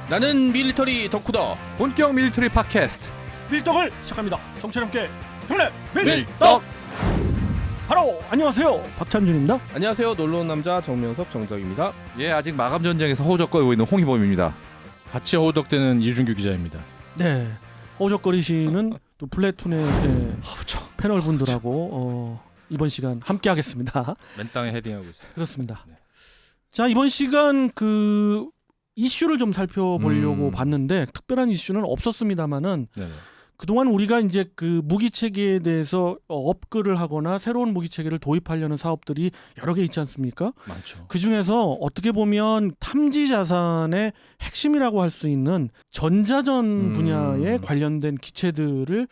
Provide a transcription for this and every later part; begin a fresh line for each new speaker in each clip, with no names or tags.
나는 밀리터리 덕후다.
본격 밀리터리 팟캐스트
밀떡을 시작합니다. 정철 함께 경례
밀떡.
바로 안녕하세요, 박찬준입니다.
안녕하세요. 놀러온 남자 정명섭 정덕입니다.
예, 아직 마감 전쟁에서 허우적거리고 있는 홍희범입니다.
같이 허우적대는 이준규 기자입니다.
네, 허우적거리시는 또 플래툰의 패널 분들하고 이번 시간 함께 하겠습니다.
맨땅에 헤딩하고 있어요.
그렇습니다.
네.
자, 이번 시간 그 이슈를 좀 살펴보려고 봤는데 특별한 이슈는 없었습니다만은
네네.
그동안 우리가 이제 그 무기 체계에 대해서 업글을 하거나 새로운 무기 체계를 도입하려는 사업들이 여러 개 있지 않습니까?
많죠.
그 중에서 어떻게 보면 탐지 자산의 핵심이라고 할 수 있는 전자전 분야에 관련된 기체들을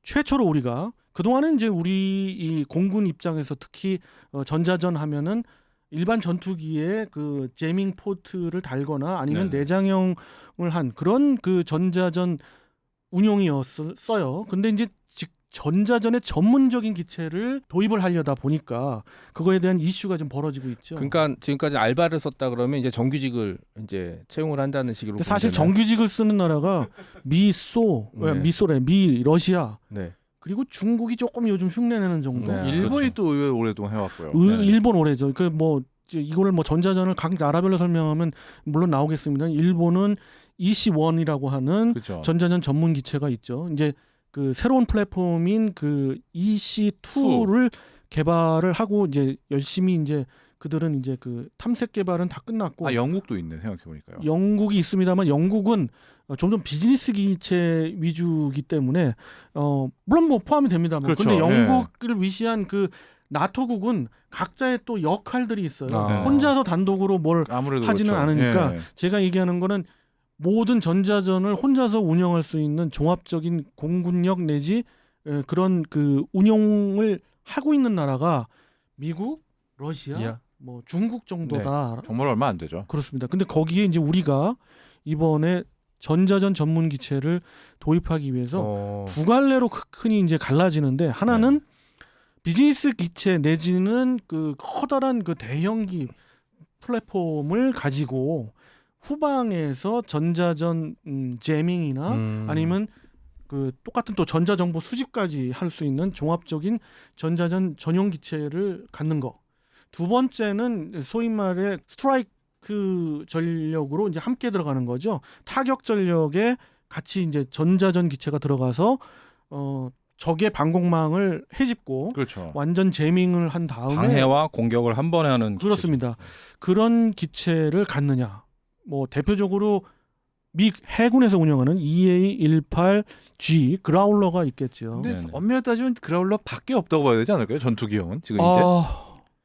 최초로 우리가 그동안은 이제 우리 이 공군 입장에서 특히 전자전 하면은 일반 전투기에 그 제밍 포트를 달거나 아니면 내장형을 한 그런 그 전자전 운용이었어요. 근데 이제 전자전의 전문적인 기체를 도입을 하려다 보니까 그거에 대한 이슈가 좀 벌어지고 있죠.
그러니까 지금까지 알바를 썼다 그러면 이제 정규직을 이제 채용을 한다는 식으로.
사실 정규직을 쓰는 나라가 미 러시아.
네.
그리고 중국이 조금 요즘 흉내내는 정도.
네.
일본이 또 의외로 오랫동안 해왔고요.
일본 오래죠. 그 뭐 이거를 뭐 전자전을 각 나라별로 설명하면 물론 나오겠습니다. 일본은 EC1이라고 하는
그렇죠.
전자전 전문 기체가 있죠. 이제 그 새로운 플랫폼인 그 EC2를 개발을 하고 이제 열심히 이제 그들은 이제 그 탐색 개발은 다 끝났고.
아, 영국도 있네 생각해 보니까요.
영국이 있습니다만 영국은 점점 비즈니스 기체 위주이기 때문에 물론 뭐 포함이 됩니다만.
그렇죠.
근데 영국을 위시한 그 나토국은 각자의 또 역할들이 있어요. 혼자서 단독으로 뭘
아무래도
하지는
그렇죠.
않으니까
예.
제가 얘기하는 거는 모든 전자전을 혼자서 운영할 수 있는 종합적인 공군력 내지 그런 그 운용을 하고 있는 나라가 미국, 러시아, 뭐 중국 정도다.
네. 정말 얼마 안 되죠.
그렇습니다. 근데 거기에 이제 우리가 이번에 전자전 전문 기체를 도입하기 위해서 두 갈래로 흔히 이제 갈라지는데 하나는 비즈니스 기체 내지는 그 커다란 그 대형기 플랫폼을 가지고 후방에서 전자전 제밍이나 아니면 그 똑같은 또 전자정보 수집까지 할 수 있는 종합적인 전자전 전용 기체를 갖는 거. 두 번째는 소위 말해 스트라이크 전력으로 이제 함께 들어가는 거죠. 타격 전력에 같이 이제 전자전 기체가 들어가서 적의 방공망을 해집고
그렇죠.
완전 제밍을 한 다음에
방해와 공격을 한 번에 하는
그렇습니다. 그런 기체를 갖느냐. 뭐 대표적으로 미 해군에서 운영하는 EA-18G 그라울러가 있겠죠.
근데
네네.
엄밀히 따지면 그라울러밖에 없다고 봐야 되지 않을까요? 전투기형은 지금 이제.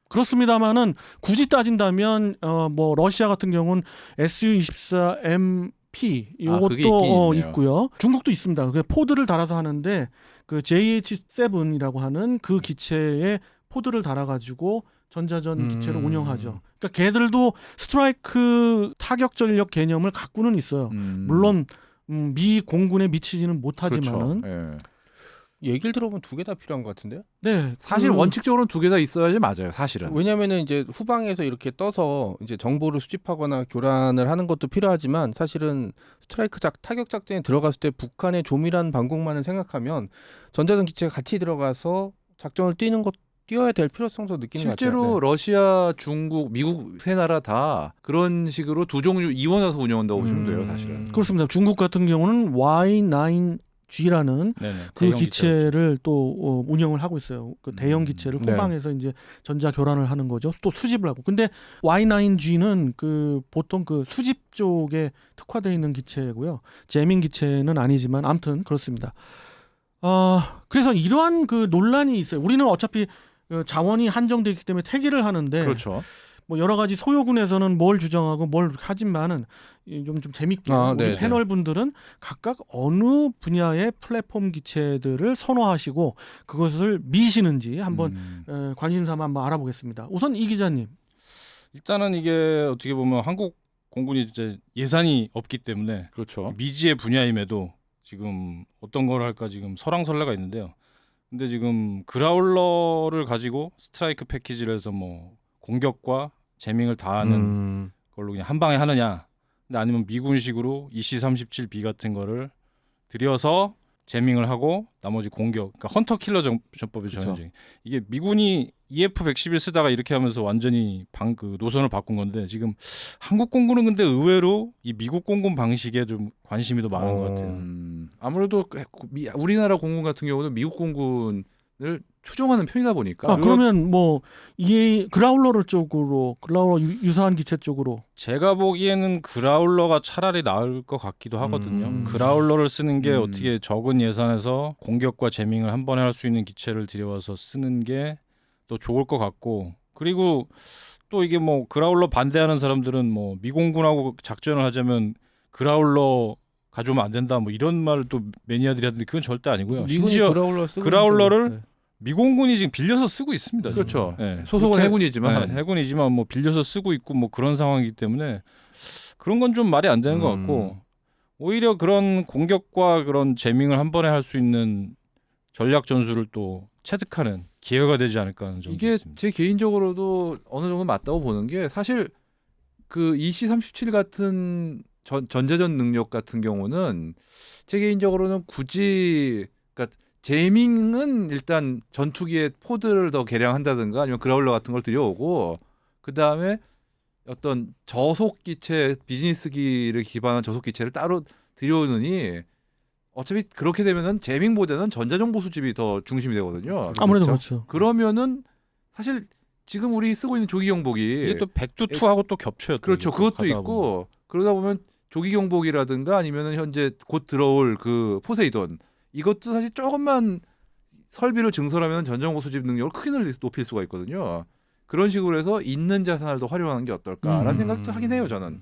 그렇습니다만은 굳이 따진다면 뭐 러시아 같은 경우는 Su-24MP 이것도 있고요. 중국도 있습니다. 그 포드를 달아서 하는데 그 JH7이라고 하는 그 기체에 포드를 달아가지고 전자전 기체를 운영하죠. 그러니까 걔들도 스트라이크 타격 전력 개념을 갖고는 있어요. 물론 미 공군에 미치지는 못하지만은.
그렇죠.
얘기를 들어보면 두 개 다 필요한 것 같은데요?
네,
사실 원칙적으로는 두 개 다 있어야지 맞아요. 사실은.
왜냐면은 이제 후방에서 이렇게 떠서 이제 정보를 수집하거나 교란을 하는 것도 필요하지만 사실은 스트라이크 타격 작전에 들어갔을 때 북한의 조밀한 방공만을 생각하면 전자전 기체가 같이 들어가서 작전을 뛰어야 될 필요성도 느끼는 것 같아요.
실제로 러시아, 중국, 미국 세 나라 다 그런 식으로 두 종류 이원해서 운영한다고 보시면 돼요. 사실은.
그렇습니다. 중국 같은 경우는 Y9G라는 그 기체를 또 운영을 하고 있어요. 그 대형 기체를 후방에서 이제 전자 교란을 하는 거죠. 또 수집을 하고. 근데 Y9G는 그 보통 그 수집 쪽에 특화되어 있는 기체고요. 제밍 기체는 아니지만 아무튼 그렇습니다. 그래서 이러한 그 논란이 있어요. 우리는 어차피 자원이 한정되어 있기 때문에 태기를 하는데
그렇죠.
뭐 여러 가지 소요군에서는 뭘 주장하고 뭘 하지만은 좀 재밌게 우리 패널 분들은 각각 어느 분야의 플랫폼 기체들을 선호하시고 그것을 미시는지 한번 관심삼아 한번 알아보겠습니다. 우선 이 기자님.
일단은 이게 어떻게 보면 한국 공군이 이제 예산이 없기 때문에
그렇죠.
미지의 분야임에도 지금 어떤 걸 할까 지금 설왕설래가 있는데요. 근데 지금 그라울러를 가지고 스트라이크 패키지를 해서 뭐 공격과 제밍을 다 하는 걸로 그냥 한 방에 하느냐 근데 아니면 미군식으로 EC-37B 같은 거를 들여서 제밍을 하고 나머지 공격, 그러니까 헌터 킬러 전법이죠.
그쵸.
전쟁. 이게 미군이 EF-111 쓰다가 이렇게 하면서 완전히 그 노선을 바꾼 건데 지금 한국 공군은 근데 의외로 이 미국 공군 방식에 좀 관심이 더 많은 것 같아요.
아무래도 우리나라 공군 같은 경우는 미국 공군을 추종하는 편이다 보니까.
그러면 뭐 이 그라울러 쪽으로 그라울러 유사한 기체 쪽으로
제가 보기에는 그라울러가 차라리 나을 것 같기도 하거든요. 그라울러를 쓰는 게 어떻게 적은 예산에서 공격과 제밍을 한 번에 할 수 있는 기체를 들여와서 쓰는 게 더 좋을 것 같고, 그리고 또 이게 뭐 그라울러 반대하는 사람들은 뭐 미공군하고 작전을 하자면 그라울러 가져오면 안 된다 뭐 이런 말을 또 매니아들이 하던데 그건 절대 아니고요.
미군이
심지어 그라울러를
네.
미공군이 지금 빌려서 쓰고 있습니다. 지금.
그렇죠.
네.
소속은
그렇게-
해군이지만
네, 해군이지만 뭐 빌려서 쓰고 있고 뭐 그런 상황이기 때문에 그런 건 좀 말이 안 되는 것 같고, 오히려 그런 공격과 그런 제밍을 한 번에 할 수 있는 전략 전술을 또 체득하는 기회가 되지 않을까 하는 점이
이게
있습니다.
제 개인적으로도 어느 정도 맞다고 보는 게, 사실 그 EC-37 같은 전자전 능력 같은 경우는 제 개인적으로는 굳이, 그러니까 제밍은 일단 전투기의 포드를 더 개량한다든가 아니면 그라울러 같은 걸 들여오고, 그 다음에 어떤 저속 기체, 비즈니스기를 기반한 저속 기체를 따로 들여오느니 어차피 그렇게 되면은 제밍보다는 전자정보 수집이 더 중심이 되거든요.
아무래도 그렇죠.
그러면은 사실 지금 우리 쓰고 있는 조기 경보기,
이게 또 백두2하고 또 겹쳐요. 또
그렇죠.
이게 또
그것도
가다 보면.
있고, 그러다 보면 조기 경보기라든가 아니면은 현재 곧 들어올 그 포세이돈, 이것도 사실 조금만 설비를 증설하면 전정보 수집 능력을 크게 높일 수가 있거든요. 그런 식으로 해서 있는 자산을 더 활용하는 게 어떨까라는 생각도 하긴 해요, 저는.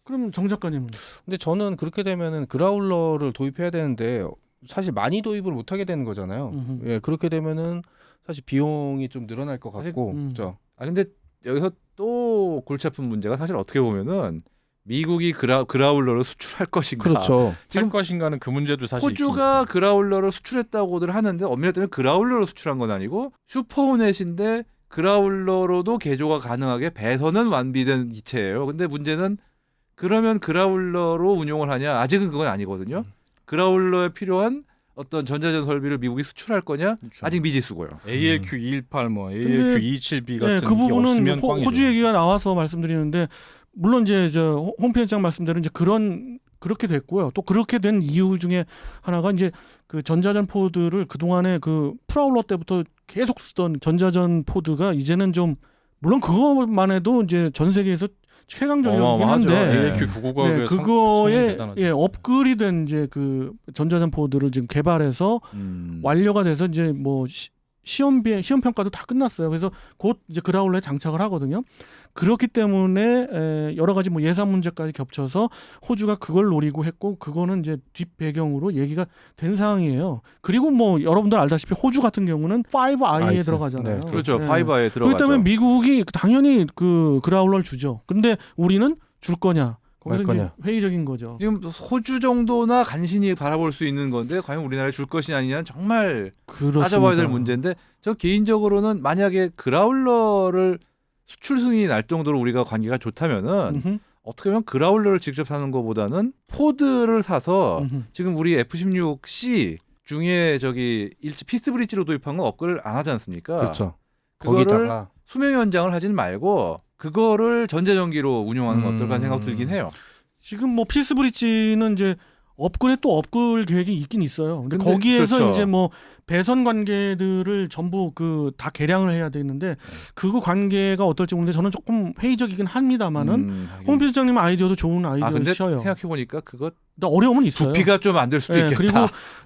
그럼 정 작가님은
근데 저는 그렇게 되면은 그라울러를 도입해야 되는데 사실 많이 도입을 못 하게 되는 거잖아요.
음흠.
예, 그렇게 되면은 사실 비용이 좀 늘어날 것 같고, 그렇죠.
아 근데 여기서 또 골치 아픈 문제가, 사실 어떻게 보면은 미국이 그라울러를 수출할 것인가,
그렇죠.
할 것인가는 그 문제도 사실 있긴
호주가
있어요.
그라울러를 수출했다고들 하는데 엄밀히 따지면 그라울러를 수출한 건 아니고 슈퍼호넷인데 그라울러로도 개조가 가능하게 배선은 완비된 기체예요. 근데 문제는 그러면 그라울러로 운용을 하냐? 아직은 그건 아니거든요. 그라울러에 필요한 어떤 전자전 설비를 미국이 수출할 거냐?
그렇죠.
아직 미지수고요.
ALQ218 뭐
근데-
ALQ227B 같은
그
게
부분은
없으면 꽝이죠.
호주 얘기가 나와서 말씀드리는데, 물론 이제 저 홈페이지장 말씀대로 이제 그렇게 됐고요. 또 그렇게 된 이유 중에 하나가 이제 그 전자전 포드를 그 동안에 그 프라울러 때부터 계속 쓰던 전자전 포드가 이제는 좀, 물론 그것만 해도 이제 전 세계에서 최강 전력이긴
어마어마하죠.
한데,
ALQ999가
네, 그거에 업그레이드된 이제 그 전자전 포드를 지금 개발해서 완료가 돼서 이제 뭐 시험 평가도 다 끝났어요. 그래서 곧 이제 그라울러에 장착을 하거든요. 그렇기 때문에 여러 가지 뭐 예산 문제까지 겹쳐서 호주가 그걸 노리고 했고, 그거는 이제 뒷 배경으로 얘기가 된 상황이에요. 그리고 뭐 여러분들 알다시피 호주 같은 경우는 5I에
아이스.
들어가잖아요.
네,
그렇죠.
네.
파이바에
그렇기
들어가죠.
때문에 미국이 당연히 그 그라울러를 주죠. 근데 우리는 줄 거냐? 거기서
말
이제
거냐.
회의적인 거죠.
지금 호주 정도나 간신히 바라볼 수 있는 건데 과연 우리나라에 줄 것이냐 아니냐는 정말
그렇습니다.
따져봐야 될 문제인데, 저 개인적으로는 만약에 그라울러를 수출 승인이 날 정도로 우리가 관계가 좋다면은
음흠,
어떻게 보면 그라울러를 직접 사는 것보다는 포드를 사서
음흠.
지금 우리 F-16C 중에 저기 피스 브릿지로 도입한 건 업그레이드 안 하지 않습니까?
그렇죠.
그거를
거기다가
수명 연장을 하진 말고 그거를 전자전기로 운용하는 건 어떨까 하는 생각 들긴 해요.
지금 뭐 피스 브릿지는 이제 업글 계획이 있긴 있어요. 근데
근데
거기에서
그렇죠.
이제 뭐 배선 관계들을 전부 그 다 개량을 해야 되는데, 그거 관계가 어떨지 모르는데 저는 조금 회의적이긴 합니다만은 홍 필장님 아이디어도 좋은
근데
아이디어셔요.
생각해 보니까 그것
근데 어려움은 있어요.
부피가 좀 안 될 수도
네,
있겠다.
그리고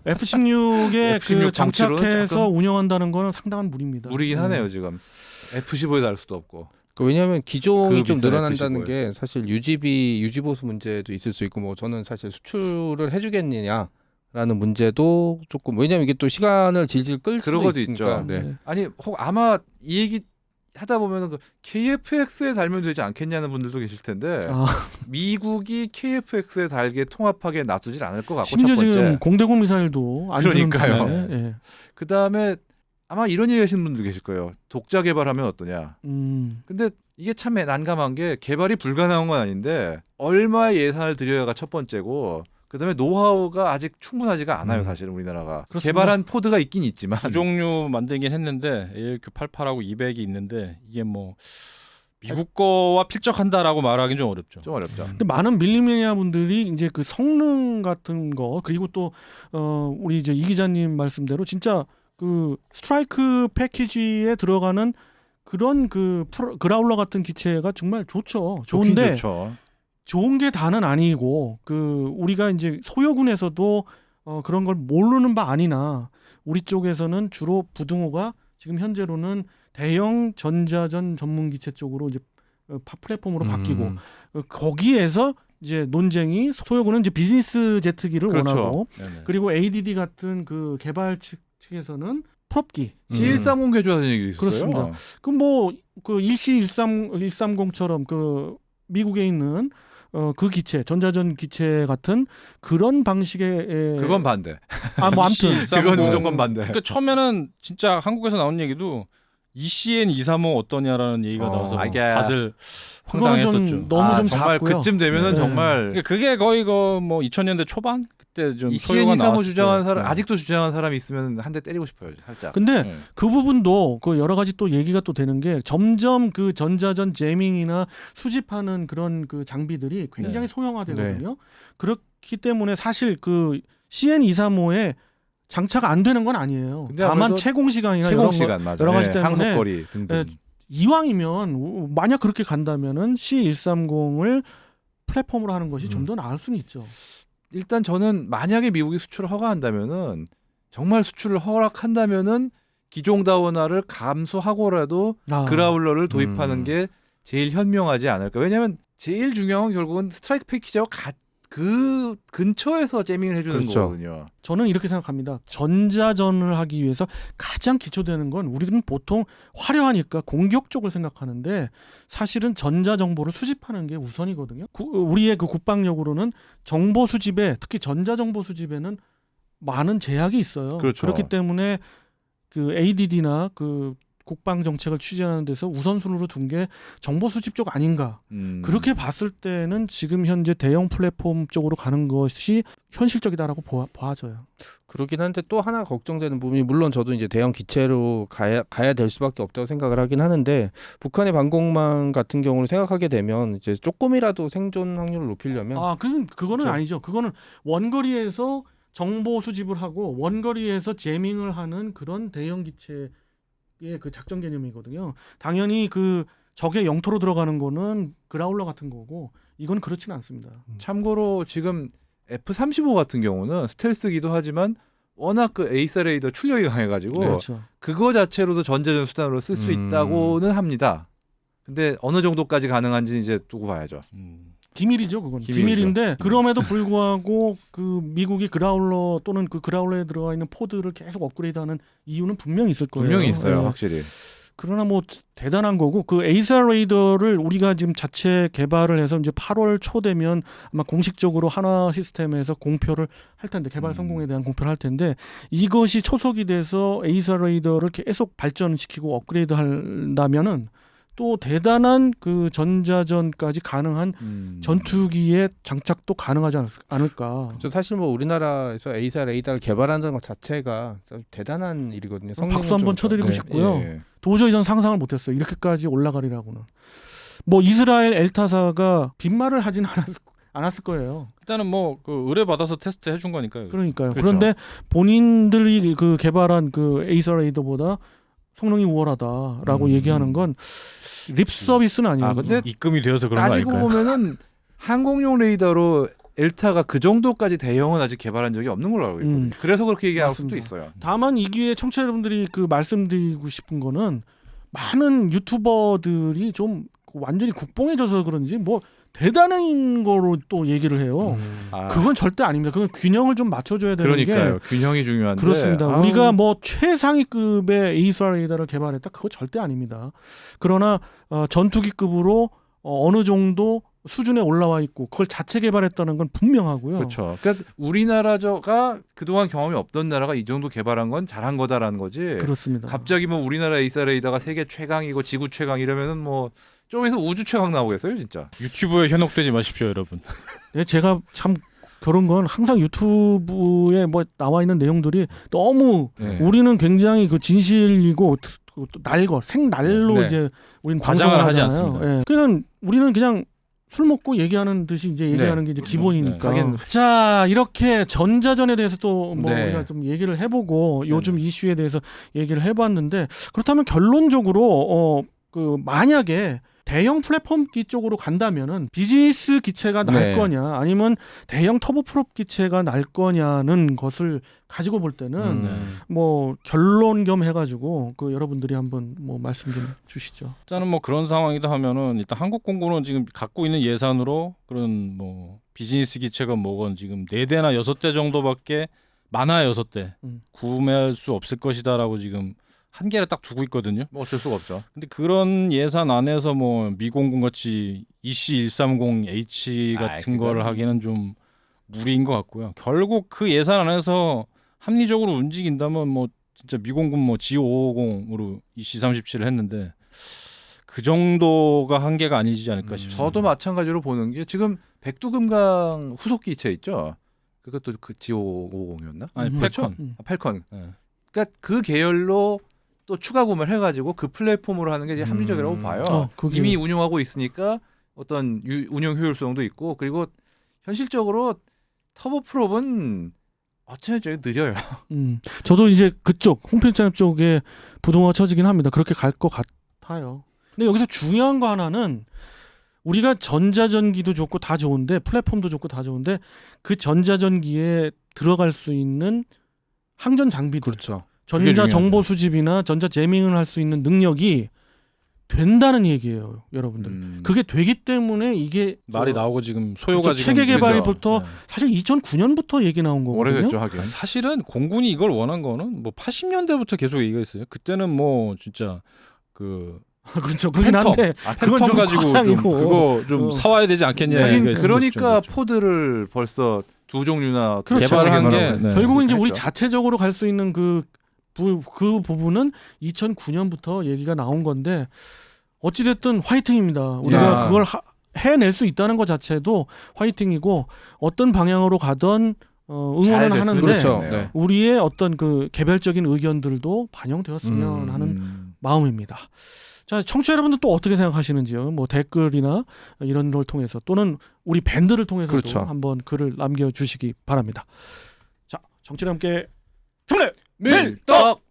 F-16에
F-16
그
장치로는
장착해서
조금
운영한다는 거는 상당한 무리입니다.
무리긴 하네요 지금. F-15에 달 수도 없고.
왜냐하면 기종이
그
좀
비싼
늘어난다는
F-15에.
게 사실 유지보수 문제도 있을 수 있고, 뭐 저는 사실 수출을 해주겠느냐라는 문제도 조금, 왜냐하면 이게 또 시간을 질질 끌
그런
수도
것도
있으니까.
있죠.
네.
네.
아니 혹 아마 이 얘기 하다 보면은 그 KF-X에 달면 되지 않겠냐는 분들도 계실 텐데
아,
미국이 KF-X에 달게 통합하게 놔두질 않을 것 같고,
심지어
첫 번째.
지금 공대공 미사일도 안 주는
그러니까요.
바람에, 예.
그 다음에 아마 이런 얘기 하시는 분도 계실 거예요. 독자 개발하면 어떠냐. 근데 이게 참 난감한 게 개발이 불가능한 건 아닌데 얼마의 예산을 들여야가 첫 번째고 그다음에 노하우가 아직 충분하지가 않아요. 사실은 우리나라가.
그렇습니다.
개발한 포드가 있긴 있지만
두 종류 만들긴 했는데 ALQ 88하고 200이 있는데 이게 뭐 미국 거와 필적한다라고 말하기는 좀 어렵죠.
좀 어렵죠.
근데 많은 밀리미니아 분들이 이제 그 성능 같은 거 그리고 또 우리 이제 이 기자님 말씀대로 진짜 그 스트라이크 패키지에 들어가는 그런 그 그라울러 같은 기체가 정말 좋죠.
좋긴
좋은데
좋죠.
좋은 게 다는 아니고 그 우리가 이제 소요군에서도 그런 걸 모르는 바 아니나 우리 쪽에서는 주로 부등호가 지금 현재로는 대형 전자전 전문 기체 쪽으로 이제 플랫폼으로 바뀌고 거기에서 이제 논쟁이 소요군은 이제 비즈니스 제트기를
그렇죠.
원하고
네네.
그리고 ADD 같은 그 개발 측에서는 프롭기.
C130 개조하는 얘기도 있었어요.
그렇습니다. 그 뭐 그 일시 130처럼 그 미국에 있는 그 기체 전자전 기체 같은 그런 방식의
그건 반대.
뭐 아무튼
그건 무조건 반대.
그러니까 처음에는 진짜 한국에서 나온 얘기도 ECN 235 어떠냐라는 얘기가 나와서
이게
다들
그거는 좀
황당했었죠.
너무 좀
정말
작고요.
그쯤 되면은
네.
정말
그러니까 그게 거의 뭐 2000년대 초반 그때 좀
이
소요가
CN235
나왔을
주장하는
때.
사람
네.
아직도 주장하는 사람이 있으면 한 대 때리고 싶어요. 살짝.
근데
네.
그 부분도 그 여러 가지 또 얘기가 또 되는 게 점점 그 전자전 제밍이나 수집하는 그런 그 장비들이 굉장히
네.
소형화되거든요. 그렇기 때문에 사실 그 CN235에 장차가 안 되는 건 아니에요.
근데
다만
아무래도
채공 시간이나
채공
이런
시간 맞아요.
여러 가지
예,
때문에
항속거리 등등.
이왕이면 만약 그렇게 간다면은 C130을 플랫폼으로 하는 것이 좀 더 나을 수는 있죠.
일단 저는 만약에 미국이 수출을 허가한다면은 정말 수출을 허락한다면은 기종다원화를 감수하고라도 그라울러를 도입하는 게 제일 현명하지 않을까. 왜냐하면 제일 중요한 건 결국은 스트라이크 패키지하고 그 근처에서 재밍을 해주는
그렇죠.
거거든요.
저는 이렇게 생각합니다. 전자전을 하기 위해서 가장 기초되는 건 우리는 보통 화려하니까 공격 쪽을 생각하는데 사실은 전자 정보를 수집하는 게 우선이거든요. 우리의 그 국방력으로는 정보 수집에 특히 전자 정보 수집에는 많은 제약이 있어요.
그렇죠.
그렇기 때문에 그 ADD나 그 국방 정책을 추진하는 데서 우선순위로 둔 게 정보 수집 쪽 아닌가. 그렇게 봤을 때는 지금 현재 대형 플랫폼 쪽으로 가는 것이 현실적이다라고 봐져요.
그러긴 한데 또 하나 걱정되는 부분이 물론 저도 이제 대형 기체로 가야 될 수밖에 없다고 생각을 하긴 하는데 북한의 방공망 같은 경우를 생각하게 되면 이제 조금이라도 생존 확률을 높이려면
그거는
그렇죠.
아니죠. 그거는 원거리에서 정보 수집을 하고 원거리에서 제밍을 하는 그런 대형 기체의 그 작전 개념이거든요. 당연히 그 적의 영토로 들어가는 거는 그라울러 같은 거고 이건 그렇지는 않습니다.
참고로 지금 F-35 같은 경우는 스텔스기도 하지만 워낙 그 에이사 레이더 출력이 강해가지고
그렇죠.
그거 자체로도 전자전 수단으로 쓸 수 있다고는 합니다. 근데 어느 정도까지 가능한지 이제 두고 봐야죠.
기밀이죠, 그건.
기밀이죠.
비밀인데 그럼에도 불구하고 그 미국이 그라울러 또는 그 그라울러에 들어가 있는 포드를 계속 업그레이드하는 이유는 분명히 있을 거예요.
분명히 있어요,
예.
확실히.
그러나 뭐 대단한 거고 그 에이사 레이더를 우리가 지금 자체 개발을 해서 이제 8월 초 되면 아마 공식적으로 한화 시스템에서 공표를 할 텐데 개발 성공에 대한 공표를 할 텐데 이것이 초석이 돼서 에이사 레이더를 계속 발전시키고 업그레이드 한다면은 또 대단한 그 전자전까지 가능한 전투기의 장착도 가능하지 않을까.
사실 뭐 우리나라에서 에이사 레이더를 개발한다는 것 자체가 대단한 일이거든요.
박수 한번 쳐드리고 싶고요.
예.
도저히 전 상상을 못했어요. 이렇게까지 올라가리라고는. 뭐 이스라엘 엘타사가 빈말을 하진 않았을 거예요.
일단은 뭐 그 의뢰 받아서 테스트 해준 거니까요.
그러니까요.
그렇죠.
그런데 본인들이 그 개발한 그 에이사 레이더보다 성능이 우월하다라고 얘기하는 건 립 서비스는 아니에요.
근데
입금이 되어서 그런 거
따지고
아닐까요?
보면은 항공용 레이더로 엘타가 그 정도까지 대형은 아직 개발한 적이 없는 걸로 알고 있거든요. 그래서 그렇게 얘기할 수도
맞습니다.
있어요.
다만 이 기회에 청취자 여러분들이 그 말씀드리고 싶은 거는 많은 유튜버들이 좀 완전히 국뽕해져서 그런지 뭐 대단한 거로 또 얘기를 해요. 그건 절대 아닙니다. 그건 균형을 좀 맞춰줘야 되는
그러니까요.
게
균형이 중요한데.
그렇습니다. 우리가 뭐 최상위급의 에이사 레이더를 개발했다. 그거 절대 아닙니다. 그러나 전투기급으로 어느 정도 수준에 올라와 있고 그걸 자체 개발했다는 건 분명하고요.
그렇죠. 그러니까 우리나라가 그동안 경험이 없던 나라가 이 정도 개발한 건 잘한 거다라는 거지.
그렇습니다.
갑자기 뭐 우리나라 에이사레이다가 세계 최강이고 지구 최강 이러면은 뭐 좀에서 우주 최강 나오겠어요, 진짜.
유튜브에 현혹되지 마십시오, 여러분.
네, 제가 참 그런 건 항상 유튜브에 뭐 나와 있는 내용들이 너무
네.
우리는 굉장히 그 진실이고 또 날거 생날로
네.
이제 우리는
과장을
방송을
하지
하잖아요.
않습니다.
예. 그냥 우리는 그냥 술 먹고 얘기하는 듯이 이제 얘기하는 게 이제 기본이니까.
하긴.
자, 이렇게 전자전에 대해서 또 뭐
네.
우리가 좀 얘기를 해보고 요즘 이슈에 대해서 얘기를 해봤는데 그렇다면 결론적으로 그 만약에 대형 플랫폼기 쪽으로 간다면은 비즈니스 기체가 날
네.
거냐 아니면 대형 터보프롭 기체가 날 거냐는 것을 가지고 볼 때는 뭐 결론 겸 해가지고 그 여러분들이 한번 뭐 말씀 좀 주시죠.
일단은 뭐 그런 상황이다 하면은 일단 한국공군은 지금 갖고 있는 예산으로 그런 뭐 비즈니스 기체가 뭐건 지금 4대나 6대 정도밖에 많아야 6대 구매할 수 없을 것이다라고 지금 한계를 딱 두고 있거든요.
뭐 어쩔 수가 없죠.
근데 그런 예산 안에서 뭐 미공군 같이 EC130H 같은
그건-
거를 하기는 좀 무리인 것 같고요. 결국 그 예산 안에서 합리적으로 움직인다면 뭐 진짜 미공군 뭐 G550으로 EC37을 했는데 그 정도가 한계가 아니지 않을까 싶습니다.
저도 마찬가지로 보는 게 지금 백두금강 후속 기체 있죠. 그것도 그 G550이었나?
아니
그렇죠?
패컨.
팔컨.
네.
그러니까 그 계열로 또 추가 구매를 해가지고 그 플랫폼으로 하는 게 이제 합리적이라고 봐요.
그게-
이미 운용하고 있으니까 어떤 운용 효율성도 있고 그리고 현실적으로 터보프롭은 어쩌면 좀 느려요.
저도 이제 그쪽 홍필장 쪽에 부동화가 쳐지긴 합니다. 그렇게 갈 것 같아요. 근데 여기서 중요한 거 하나는 우리가 전자전기도 좋고 다 좋은데 플랫폼도 좋고 다 좋은데 그 전자전기에 들어갈 수 있는 항전 장비들,
그렇죠.
전자
중요하죠.
정보 수집이나 전자 제밍을 할 수 있는 능력이 된다는 얘기예요, 여러분들. 그게 되기 때문에 이게
말이 나오고 지금 소요가
그쵸,
지금
체계 개발부터
네.
사실 2009년부터 얘기 나온 거거든요.
오래됐죠 하긴.
사실은 공군이 이걸 원한 거는 뭐 80년대부터 계속 얘기가 있어요. 그때는 뭐 진짜 그
그렇죠. 그렇긴
팬텀.
한데 그건 좀
가지고 좀
과장이고.
그거 좀 사와야 되지 않겠냐.
네.
하긴
얘기가 있었죠.
그러니까
그렇죠.
포드를 벌써 두 종류나
그렇죠.
개발을 한 게
개발하고
네.
결국은 이제 우리
했죠.
자체적으로 갈 수 있는 그 부분은 2009년부터 얘기가 나온 건데 어찌됐든 화이팅입니다. 우리가
야.
그걸 해낼 수 있다는 것 자체도 화이팅이고 어떤 방향으로 가던 응원은
잘
하는데
그렇죠.
네.
네.
우리의 어떤 그 개별적인 의견들도 반영되었으면 하는 마음입니다. 자, 청취자 여러분들 또 어떻게 생각하시는지요? 뭐 댓글이나 이런 걸 통해서 또는 우리 밴드를 통해서도
그렇죠.
한번 글을 남겨주시기 바랍니다. 자, 정치와 함께 경례
밀떡